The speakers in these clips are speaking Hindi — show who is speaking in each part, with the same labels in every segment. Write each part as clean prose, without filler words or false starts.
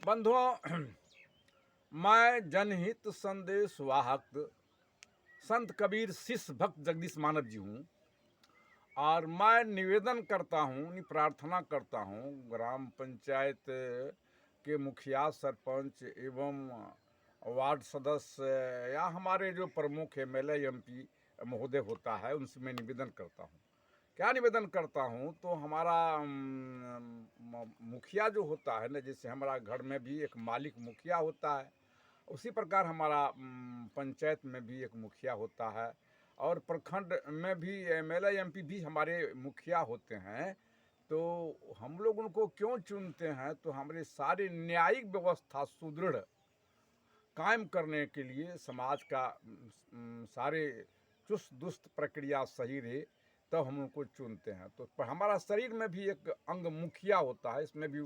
Speaker 1: बंधुओं, मैं जनहित संदेश वाहक संत कबीर शिष्य भक्त जगदीश मानव जी हूँ। और मैं निवेदन करता हूँ, प्रार्थना करता हूँ ग्राम पंचायत के मुखिया, सरपंच एवं वार्ड सदस्य या हमारे जो प्रमुख एमएलए एमपी महोदय होता है, उनसे मैं निवेदन करता हूँ। क्या निवेदन करता हूँ तो हमारा मुखिया जो होता है ना, जैसे हमारा घर में भी एक मालिक मुखिया होता है, उसी प्रकार हमारा पंचायत में भी एक मुखिया होता है, और प्रखंड में भी एमएलए एमपी भी हमारे मुखिया होते हैं। तो हम लोग उनको क्यों चुनते हैं, तो हमारे सारी न्यायिक व्यवस्था सुदृढ़ कायम करने के लिए, समाज का सारे चुस्त दुस्त प्रक्रिया सही रहे, तब हम उनको चुनते हैं। तो हमारा शरीर में भी एक अंग मुखिया होता है, इसमें भी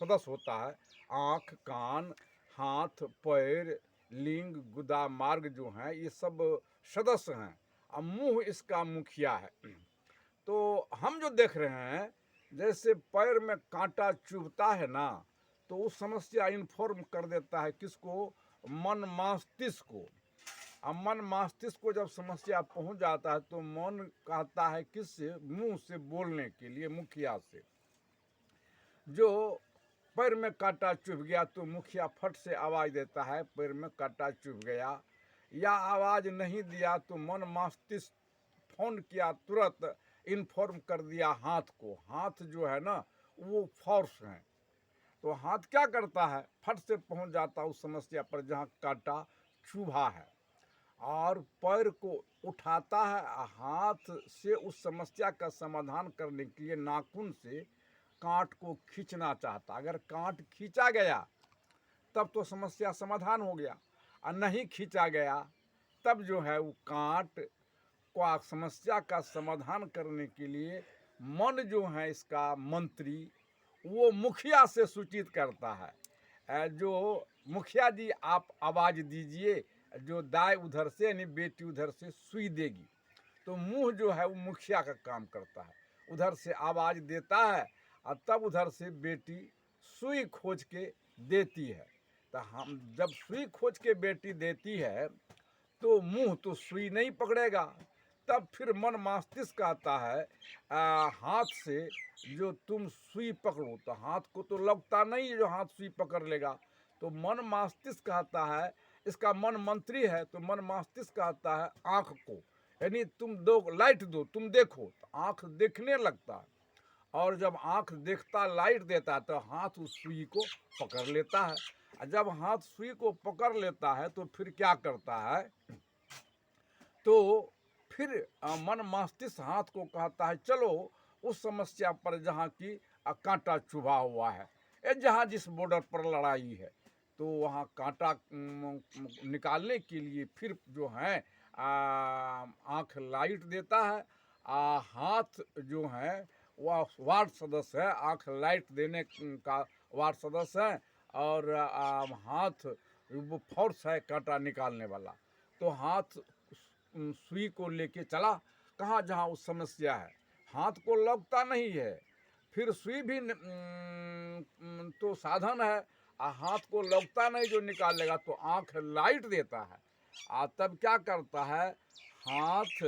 Speaker 1: सदस्य होता है। आँख, कान, हाथ, पैर, लिंग, गुदा मार्ग जो हैं, ये सब सदस्य हैं, और मुंह इसका मुखिया है। तो हम जो देख रहे हैं, जैसे पैर में कांटा चुभता है ना, तो उस समस्या इन्फॉर्म कर देता है किसको? मन मस्तिष्क को। अब मन मस्तिष्क को जब समस्या पहुंच जाता है, तो मन कहता है किससे? मुंह से बोलने के लिए, मुखिया से। जो पैर में कांटा चुभ गया तो मुखिया फट से आवाज़ देता है, पैर में कांटा चुभ गया। या आवाज़ नहीं दिया तो मन मस्तिष्क फोन किया, तुरंत इन्फॉर्म कर दिया हाथ को। हाथ जो है ना, वो फोर्स है, तो हाथ क्या करता है? फट से पहुंच जाता उस समस्या पर जहां कांटा चुभा है, और पैर को उठाता है। हाथ से उस समस्या का समाधान करने के लिए नाखून से कांट को खींचना चाहता। अगर कांट खींचा गया तब तो समस्या समाधान हो गया, और नहीं खींचा गया तब जो है वो कांट को समस्या का समाधान करने के लिए मन जो है इसका मंत्री, वो मुखिया से सूचित करता है। जो मुखिया जी आप आवाज़ दीजिए, जो दाई उधर से यानी बेटी उधर से सुई देगी। तो मुंह जो है वो मुखिया का काम करता है, उधर से आवाज़ देता है, और तब उधर से बेटी सुई खोज के देती है। तो हम जब सुई खोज के बेटी देती है, तो मुंह तो सुई नहीं पकड़ेगा। तब फिर मन मस्तिष्क कहता है हाथ से जो तुम सुई पकड़ो, तो हाथ को तो लगता नहीं जो हाथ सुई पकड़ लेगा। तो मन मस्तिष्क कहता है, इसका मन मंत्री है, तो मन मस्तिष्क कहता है आँख को, यानी तुम दो लाइट दो, तुम देखो। तो आँख देखने लगता है, और जब आँख देखता लाइट देता है, तो हाथ उस सुई को पकड़ लेता है। जब हाथ सुई को पकड़ लेता है तो फिर क्या करता है? तो फिर मन मस्तिष्क हाथ को कहता है चलो उस समस्या पर जहाँ की कांटा चुभा हुआ है, या जहाँ जिस बॉर्डर पर लड़ाई है, तो वहाँ कांटा निकालने के लिए फिर जो है आँख लाइट देता है। हाथ जो है वह वार्ड सदस्य है, आँख लाइट देने का वार्ड सदस्य है, और हाथ वो फोर्स है कांटा निकालने वाला। तो हाथ सुई को लेके चला कहाँ जहाँ उस समस्या है, हाथ को लगता नहीं है। फिर सुई भी तो साधन है, हाथ को लगता नहीं जो निकाल लेगा, तो आँख लाइट देता है। तब क्या करता है? हाथ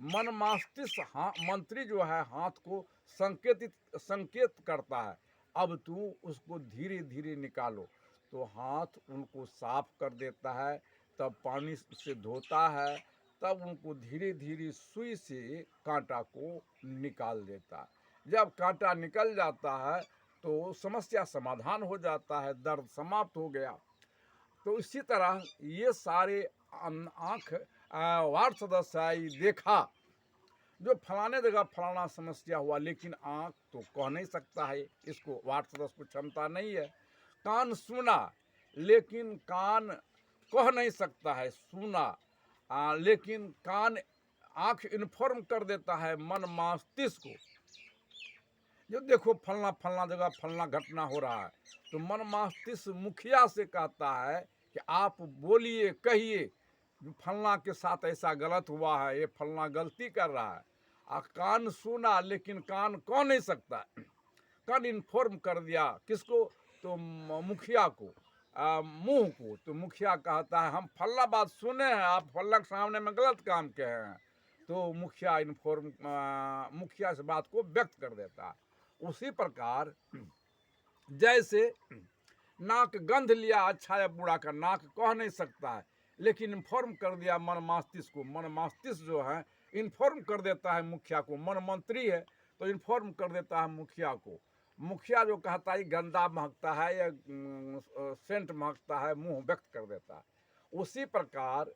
Speaker 1: मन मस्तिष्क मंत्री जो है हाथ को संकेत करता है, अब तू उसको धीरे धीरे निकालो। तो हाथ उनको साफ कर देता है, तब पानी से धोता है, तब उनको धीरे धीरे सुई से कांटा को निकाल देता है। जब कांटा निकल जाता है तो समस्या समाधान हो जाता है, दर्द समाप्त हो गया। तो इसी तरह ये सारे आँख वार्ड सदस्य देखा जो फलाने जगह फलाना समस्या हुआ, लेकिन आँख तो कह नहीं सकता है, इसको वार्ड सदस्य को क्षमता नहीं है। कान सुना, लेकिन कान कह नहीं सकता है सुना, लेकिन कान आँख इन्फॉर्म कर देता है मन मस्तिष्क को, जो देखो फलना फलना जगह फलना घटना हो रहा है। तो मन मस्तिष्क मुखिया से कहता है कि आप बोलिए, कहिए फलना के साथ ऐसा गलत हुआ है, ये फलना गलती कर रहा है। कान सुना, लेकिन कान कह नहीं सकता, कान इन्फॉर्म कर दिया किसको? तो मुखिया को मुंह को, तो मुखिया कहता है हम फल्ला बात सुने हैं, आप फल्ला के सामने में गलत काम कहे हैं, तो मुखिया मुखिया इस बात को व्यक्त कर देता है। उसी प्रकार जैसे नाक गंध लिया अच्छा या बुरा का, नाक कह नहीं सकता है, लेकिन इन्फॉर्म कर दिया मन मस्तिष्क को, मन मस्तिष्क जो है इन्फॉर्म कर देता है मुखिया को, मन मंत्री है तो इन्फॉर्म कर देता है मुखिया को। मुखिया जो कहता है गंदा महकता है या सेंट महकता है, मुंह व्यक्त कर देता है। उसी प्रकार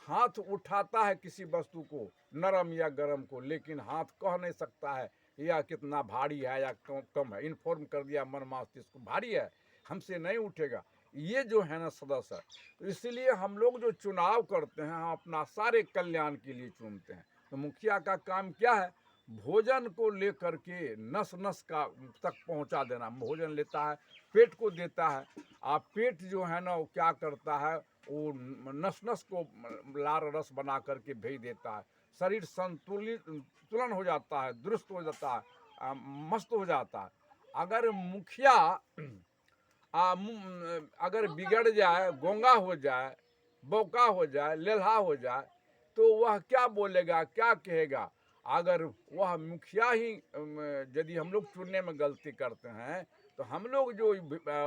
Speaker 1: हाथ उठाता है किसी वस्तु को, नरम या गरम को, लेकिन हाथ कह नहीं सकता है या कितना भारी है या कम है, इन्फॉर्म कर दिया मन मस्तिष्क को भारी है, हमसे नहीं उठेगा। ये जो है ना सदस्य, तो इसलिए हम लोग जो चुनाव करते हैं हम अपना सारे कल्याण के लिए चुनते हैं। तो मुखिया का काम क्या है? भोजन को लेकर के नस नस का तक पहुंचा देना। भोजन लेता है, पेट को देता है, आप पेट जो है ना वो क्या करता है, वो नस नस को लार रस बना करके भेज देता है, शरीर संतुलन हो जाता है, दुरुस्त हो जाता है, मस्त हो जाता है। अगर मुखिया अगर बिगड़ जाए, गोंगा हो जाए, बौका हो जाए, लेल्हा हो जाए, तो वह क्या बोलेगा, क्या कहेगा? अगर वह मुखिया ही यदि हम लोग चुनने में गलती करते हैं, तो हम लोग जो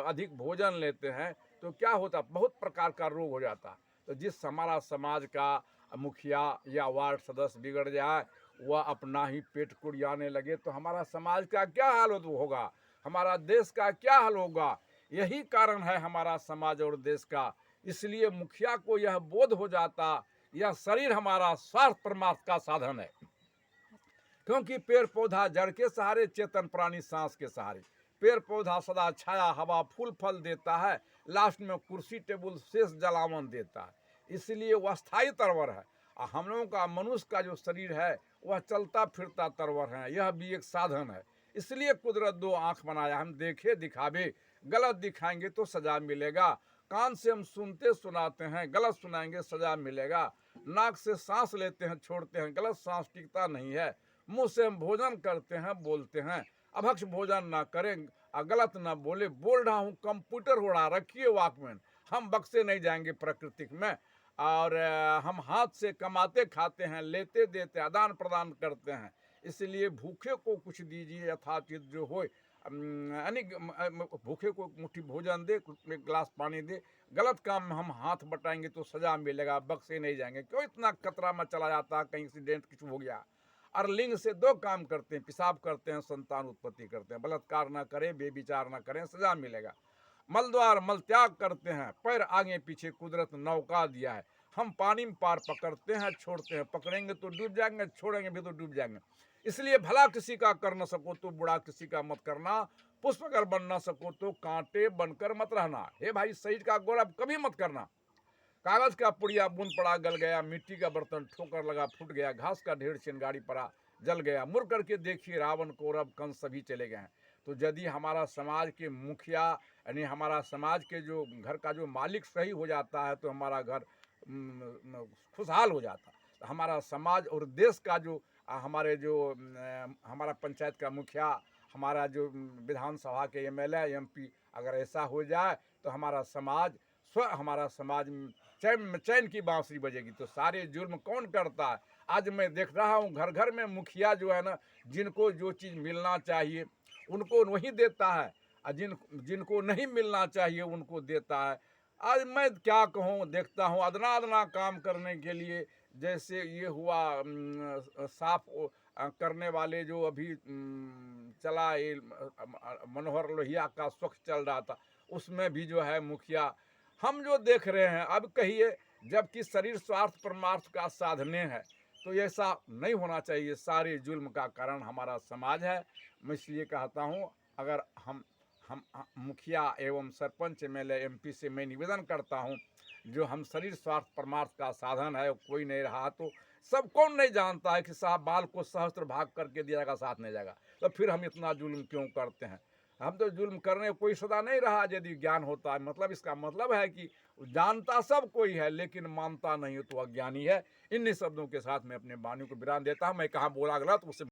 Speaker 1: अधिक भोजन लेते हैं तो क्या होता, बहुत प्रकार का रोग हो जाता। तो जिस हमारा समाज का मुखिया या वार्ड सदस्य बिगड़ जाए, वह अपना ही पेट कुड़ियाने लगे, तो हमारा समाज का क्या हाल होगा, हमारा देश का क्या हाल होगा? यही कारण है हमारा समाज और देश का। इसलिए मुखिया को यह बोध हो जाता, यह शरीर हमारा स्वार्थ परमार्थ का साधन है, क्योंकि पेड़ पौधा जड़ के सहारे, चेतन प्राणी सांस के सहारे। पेड़ पौधा सदा छाया हवा फूल फल देता है, लास्ट में कुर्सी टेबुल शेष जलावन देता है, इसलिए वह स्थायी तरवर है। और हम लोगों का मनुष्य का जो शरीर है वह चलता फिरता तरवर है, यह भी एक साधन है। इसलिए कुदरत दो आंख बनाया, हम देखे दिखावे, गलत दिखाएंगे तो सजा मिलेगा। कान से हम सुनते सुनाते हैं, गलत सुनाएंगे सजा मिलेगा। नाक से सांस लेते हैं छोड़ते हैं, गलत सांस टिकता नहीं है। मुंह से हम भोजन करते हैं बोलते हैं, अभक्ष भोजन ना करें, गलत ना बोले। बोल रहा हूँ कंप्यूटर हो रहा, रखिए वॉकमैन, हम बक्से नहीं जाएंगे प्रकृति में। और हम हाथ से कमाते खाते हैं, लेते देते आदान प्रदान करते हैं। इसलिए भूखे को कुछ दीजिए यथाचित जो हो, यानी भूखे को मुट्ठी भोजन दे, एक गिलास पानी दे। गलत काम में हम हाथ बटाएंगे तो सजा मिलेगा, बक्से नहीं जाएंगे। क्यों इतना खतरा में चला जाता है, कहीं एक्सीडेंट कुछ हो गया। और लिंग से दो काम करते हैं, पेशाब करते हैं, संतान उत्पत्ति करते हैं। बलात्कार ना करें, बेविचार ना करें, सजा मिलेगा। मलद्वार मल त्याग करते हैं, पैर आगे पीछे कुदरत नौका दिया है। हम पानी में पार पकड़ते हैं छोड़ते हैं, पकड़ेंगे तो डूब जाएंगे, छोड़ेंगे भी तो डूब जाएंगे। इसलिए भला किसी का कर न सको तो बुरा किसी का मत करना, पुष्प अगर बन ना सको तो कांटे बनकर मत रहना। हे भाई, शरीर का गौरव कभी मत करना। कागज का पुड़िया बूंद पड़ा गल गया, मिट्टी का बर्तन ठोकर लगा फूट गया, घास का ढेर चिंगारी पड़ा जल गया। मुड़ करके देखिए रावण कौरव कंस सभी चले गए हैं। तो यदि हमारा समाज के मुखिया यानी हमारा समाज के जो घर का जो मालिक सही हो जाता है तो हमारा घर खुशहाल हो जाता है। तो हमारा समाज और देश का जो हमारा पंचायत का मुखिया, हमारा जो विधानसभा के एमएलए एमपी अगर ऐसा हो जाए तो हमारा समाज चैन की बांसुरी बजेगी। तो सारे जुल्म कौन करता है? आज मैं देख रहा हूँ घर घर में मुखिया जो है ना, जिनको जो चीज़ मिलना चाहिए उनको वही देता है, और जिनको नहीं मिलना चाहिए उनको देता है। आज मैं क्या कहूँ, देखता हूँ अदना अदना काम करने के लिए, जैसे ये हुआ साफ करने वाले जो अभी चला ये मनोहर लोहिया का स्वच्छ चल रहा था, उसमें भी जो है मुखिया हम जो देख रहे हैं। अब कहिए, जबकि शरीर स्वार्थ परमार्थ का साधने है, तो ऐसा नहीं होना चाहिए। सारे जुल्म का कारण हमारा समाज है। मैं इसलिए कहता हूँ, अगर हम मुखिया एवं सरपंच एमएलए एमपी से मैं निवेदन करता हूँ, जो हम शरीर स्वार्थ परमार्थ का साधन है कोई नहीं रहा, तो सब कौन नहीं जानता है कि साहब बाल को सहस्त्र भाग करके दिया जाएगा, साथ नहीं जाएगा। तो फिर हम इतना जुल्म क्यों करते हैं? हम तो जुल्म करने कोई सदा नहीं रहा यदि ज्ञान होता है। मतलब इसका मतलब है कि जानता सब कोई है लेकिन मानता नहीं हो तो अज्ञानी है। इन्हीं शब्दों के साथ मैं अपने वाणी को विराम देता हूँ। मैं कहाँ बोला गलत उससे